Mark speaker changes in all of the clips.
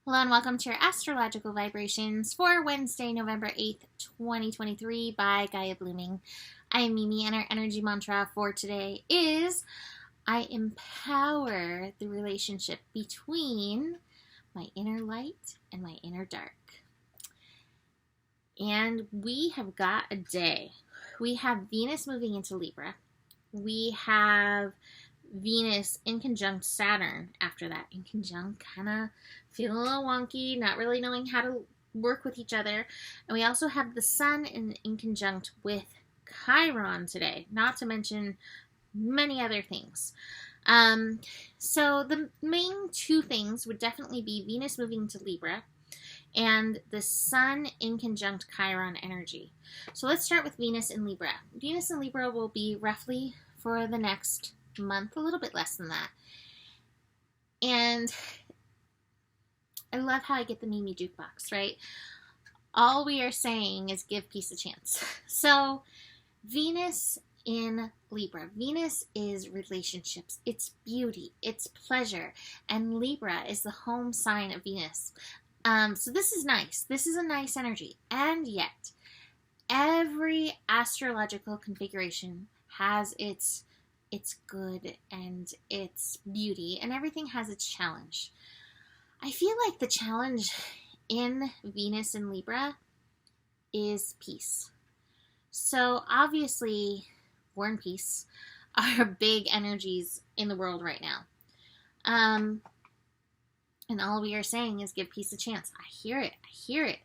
Speaker 1: Hello and welcome to your astrological vibrations for Wednesday, November 8th, 2023 by Gaia Blooming. I am Mimi and our energy mantra for today is I empower the relationship between my inner light and my inner dark. And we have got a day. We have Venus moving into Libra. We have Venus in conjunct Saturn after that. In conjunct, kind of feeling a little wonky, not really knowing how to work with each other. And we also have the Sun in conjunct with Chiron today, not to mention many other things. So the main two things would definitely be Venus moving to Libra and the Sun in conjunct Chiron energy. So let's start with Venus in Libra. Venus in Libra will be roughly for the next month, a little bit less than that. And I love how I get the Mimi jukebox, right? All we are saying is give peace a chance. So Venus in Libra. Venus is relationships. It's beauty. It's pleasure. And Libra is the home sign of Venus. So this is nice. This is a nice energy. And yet, every astrological configuration has its good and its beauty, and everything has its challenge. I feel like the challenge in Venus and Libra is peace. So obviously, war and peace are big energies in the world right now. And all we are saying is give peace a chance. I hear it. I hear it.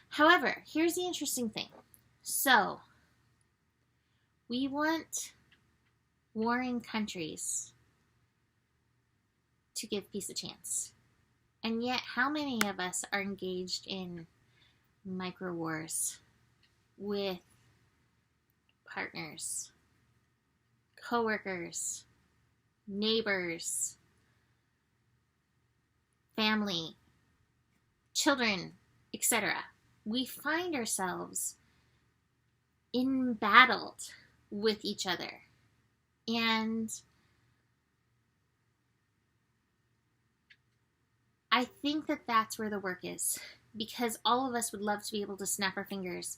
Speaker 1: However, here's the interesting thing. So, we want warring countries to give peace a chance. And yet, how many of us are engaged in micro wars with partners, coworkers, neighbors, family, children, etc.? We find ourselves embattled with each other. And I think that that's where the work is, because all of us would love to be able to snap our fingers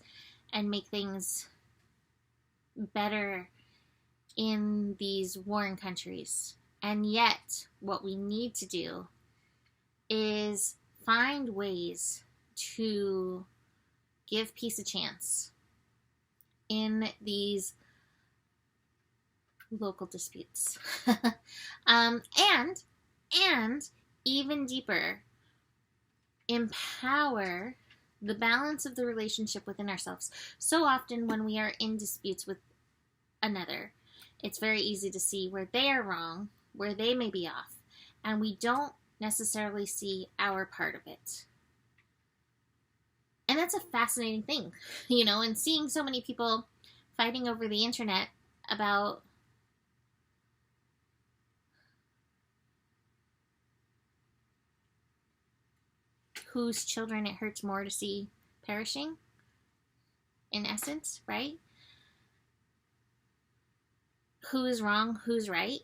Speaker 1: and make things better in these warring countries. And yet, what we need to do is find ways to give peace a chance in these local disputes. And even deeper, empower the balance of the relationship within ourselves. So often when we are in disputes with another, it's very easy to see where they are wrong, where they may be off, and we don't necessarily see our part of it. And that's a fascinating thing, and seeing so many people fighting over the internet about whose children it hurts more to see perishing, in essence, right? Who is wrong, who's right?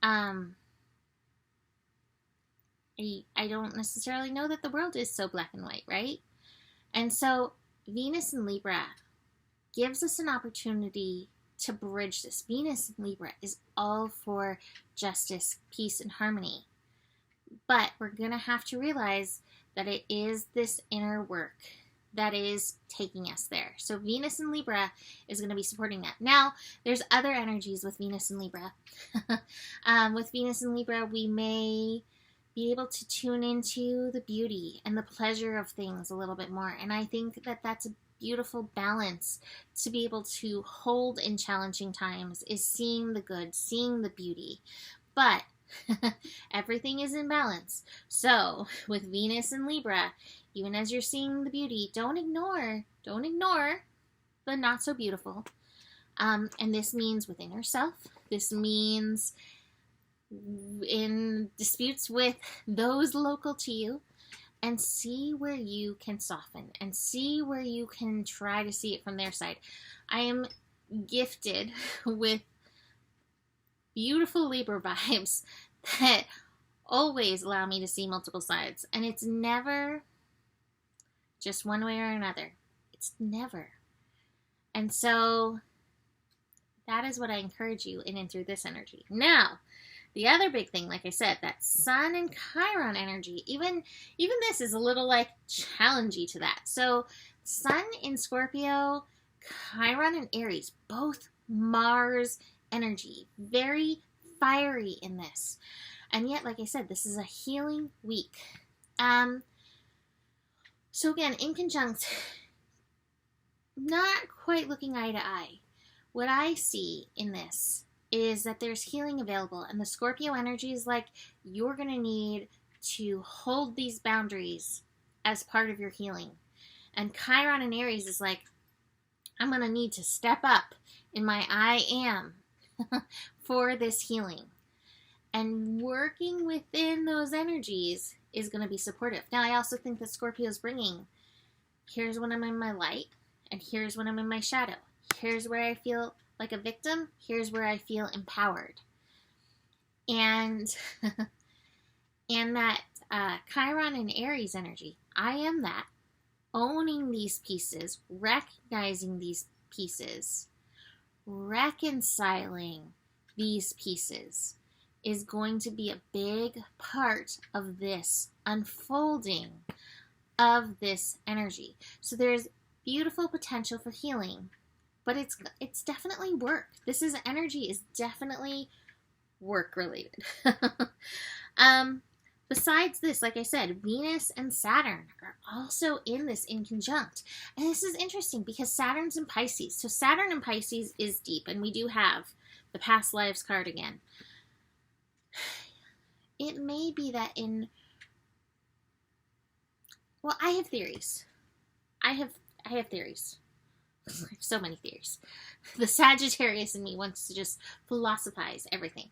Speaker 1: I don't necessarily know that the world is so black and white, right? And so Venus in Libra gives us an opportunity to bridge this. Venus in Libra is all for justice, peace, and harmony. But we're going to have to realize that it is this inner work that is taking us there. So Venus in Libra is going to be supporting that. Now, there's other energies with Venus in Libra. With Venus in Libra, we may be able to tune into the beauty and the pleasure of things a little bit more. And I think that that's a beautiful balance to be able to hold in challenging times, is seeing the good, seeing the beauty. But everything is in balance. So with Venus and Libra, even as you're seeing the beauty, don't ignore the not so beautiful. And this means within yourself. This means in disputes with those local to you, and see where you can soften and see where you can try to see it from their side. I am gifted with beautiful Libra vibes that always allow me to see multiple sides. And it's never just one way or another. It's never. And so that is what I encourage you in and through this energy. Now, the other big thing, like I said, that Sun and Chiron energy, even this is a little like challenging to that. So Sun in Scorpio, Chiron in Aries, both Mars energy, very fiery in this. And yet, like I said, this is a healing week. So again, Inconjunct, not quite looking eye to eye. What I see in this is that there's healing available, and the Scorpio energy is like, you're going to need to hold these boundaries as part of your healing. And Chiron and Aries is like, I'm going to need to step up in my I am for this healing. And working within those energies is going to be supportive. Now, I also think that Scorpio is bringing, here's when I'm in my light, and here's when I'm in my shadow. Here's where I feel like a victim. Here's where I feel empowered. And and that Chiron and Aries energy, I am that. Owning these pieces, recognizing these pieces, reconciling these pieces is going to be a big part of this unfolding of this energy. So there's beautiful potential for healing, but it's definitely work. Energy is definitely work related. Besides this, like I said, Venus and Saturn are also in this inconjunct. And this is interesting because Saturn's in Pisces. So Saturn in Pisces is deep, and we do have the past lives card again. It may be that I have theories. I have theories. I have so many theories. The Sagittarius in me wants to just philosophize everything.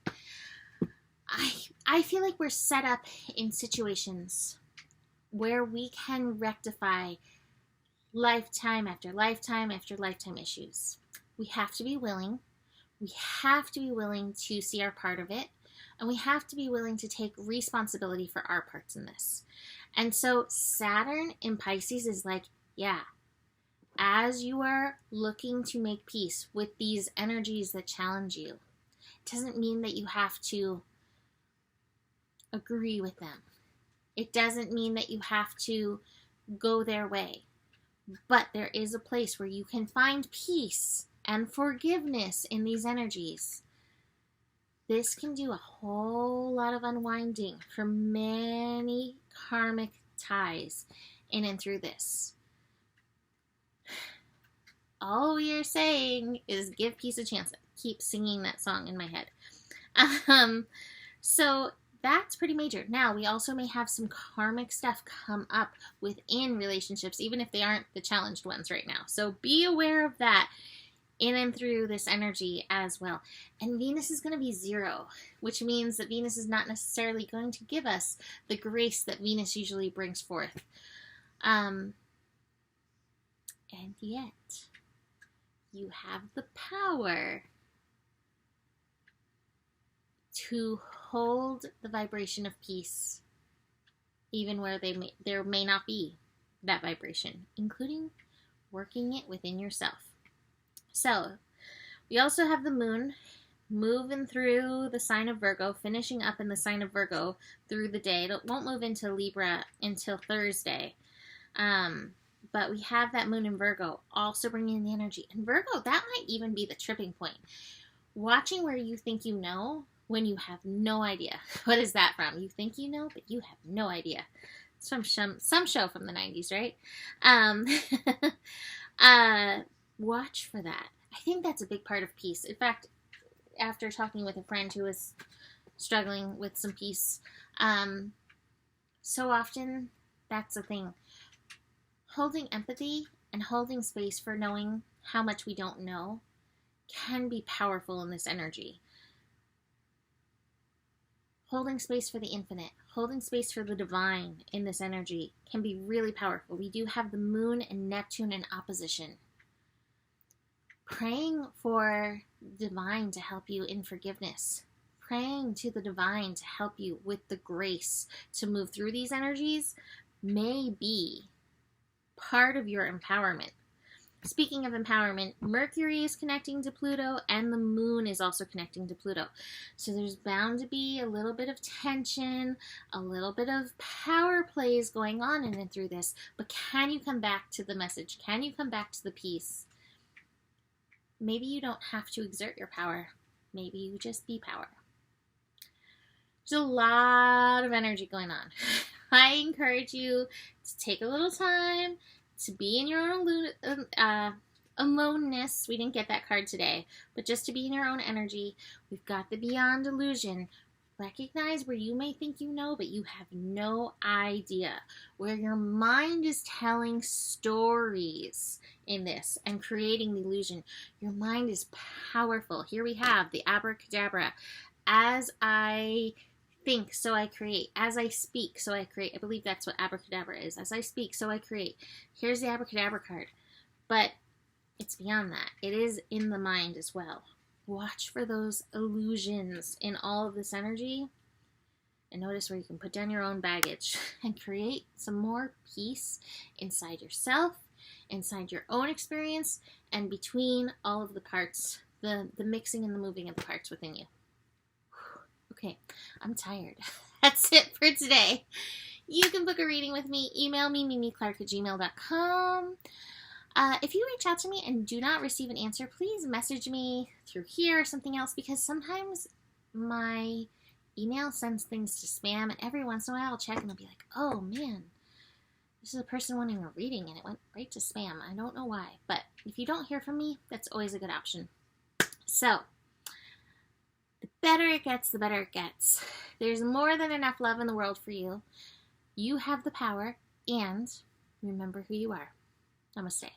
Speaker 1: I feel like we're set up in situations where we can rectify lifetime after lifetime after lifetime issues. We have to be willing. We have to be willing to see our part of it. And we have to be willing to take responsibility for our parts in this. And so Saturn in Pisces is like, yeah, as you are looking to make peace with these energies that challenge you, it doesn't mean that you have to agree with them. It doesn't mean that you have to go their way. But there is a place where you can find peace and forgiveness in these energies. This can do a whole lot of unwinding for many karmic ties in and through this. All we are saying is give peace a chance. I keep singing that song in my head. So that's pretty major. Now, we also may have some karmic stuff come up within relationships, even if they aren't the challenged ones right now. So be aware of that in and through this energy as well. And Venus is going to be 0, which means that Venus is not necessarily going to give us the grace that Venus usually brings forth. And yet, you have the power to hold the vibration of peace, even where there may not be that vibration, including working it within yourself. So, we also have the moon moving through the sign of Virgo, finishing up in the sign of Virgo through the day. It won't move into Libra until Thursday. But we have that moon in Virgo also bringing the energy. And Virgo, that might even be the tripping point. Watching where you think you know when you have no idea. What is that from? You think you know, but you have no idea. It's from some show from the 90s, right? Watch for that. I think that's a big part of peace. In fact, after talking with a friend who was struggling with some peace, so often that's the thing. Holding empathy and holding space for knowing how much we don't know can be powerful in this energy. Holding space for the infinite, holding space for the divine in this energy can be really powerful. We do have the moon and Neptune in opposition. Praying for divine to help you in forgiveness. praying to the divine to help you with the grace to move through these energies may be part of your empowerment. Speaking of empowerment, Mercury is connecting to Pluto and the moon is also connecting to Pluto. So there's bound to be a little bit of tension, a little bit of power plays going on in and through this. But can you come back to the message? Can you come back to the peace? Maybe you don't have to exert your power. Maybe you just be power. There's a lot of energy going on. I encourage you to take a little time to be in your own aloneness. We didn't get that card today, but just to be in your own energy. We've got the beyond illusion. Recognize where you may think you know, but you have no idea. Where your mind is telling stories in this and creating the illusion. Your mind is powerful. Here we have the abracadabra. As I think, so I create. As I speak, so I create. I believe that's what abracadabra is. As I speak, so I create. Here's the abracadabra card. But it's beyond that. It is in the mind as well. Watch for those illusions in all of this energy. And notice where you can put down your own baggage and create some more peace inside yourself, inside your own experience, and between all of the parts, the mixing and the moving of the parts within you. Okay, I'm tired. That's it for today. You can book a reading with me. Email me, mimiclark@gmail.com. If you reach out to me and do not receive an answer, please message me through here or something else, because sometimes my email sends things to spam, and every once in a while I'll check and I'll be like, oh man, this is a person wanting a reading and it went right to spam. I don't know why, but if you don't hear from me, that's always a good option. So, the better it gets, the better it gets. There's more than enough love in the world for you. You have the power, and remember who you are. Namaste.